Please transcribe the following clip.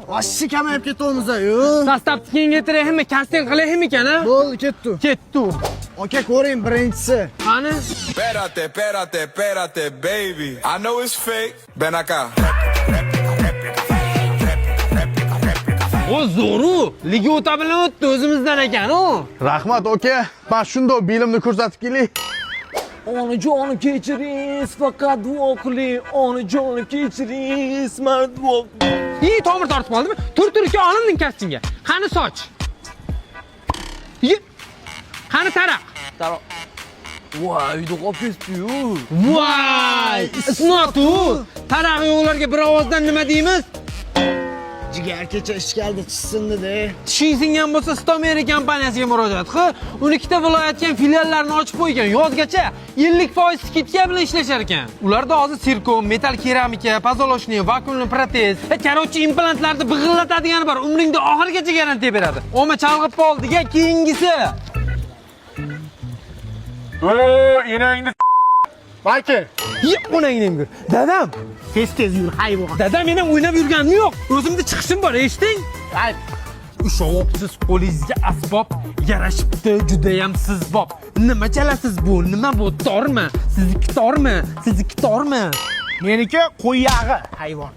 Vashchi kamayib ketyapmiz-ku. Sostavni kengaytiraymi, kasting qilaymi ekan-a? Bo'ldi, ketdi. Ketdi. Aka, ko'ring, birinchisi. Qani? Espérate, baby. I know it's fake. Ven acá. O zo'ru, ligi o'ta bilan o'tdi o'zimizdan ekan-ku. Rahmat aka, men shundoq bilimni ko'rsatib kelay. Onajonim kechiringiz, faqat duo qiling. Onajonim kechiringiz, men duo. Tomir tortib qoldimi? Tur-turga olindim kastingga. Qani soch? Qani taraq? Taraq. Voy, uyda qolib ketdi-yu. Voy, isnotu. Taraq yo'qlarga bir ovozdan nima deymiz? Jigar kecha ishkalda chiqsin dedi. Tishingizdan bo'lsa Stomeri kompaniyasiga murojaat qil. 12ta viloyatga filiallarini ochib qo'ygan. Yozgacha 50% skidka bilan ishlashar ekan. Ularda hozir sirkon, metal keramika, pozolochniy, vakuumli protez, korotchi implantlarni big'illatadigan bor. Umringda oxirigacha garantiya beradi. Oma chalg'ib qoldi-ga, keyingisi. Enangni Mayke. Onangni ko'r. Dadam, Tez yur, hayvon. dadam men ham o'ynab yurganim yo'q. O'zimda chiqishim bor, eshiting? Ushovsiz qo'lingizga asbob yarashibdi, juda ham sizbob. Nima chalasiz bu? Nima bu? Tormi? Sizniki tormi? Meniki qo'y yog'i, hayvon.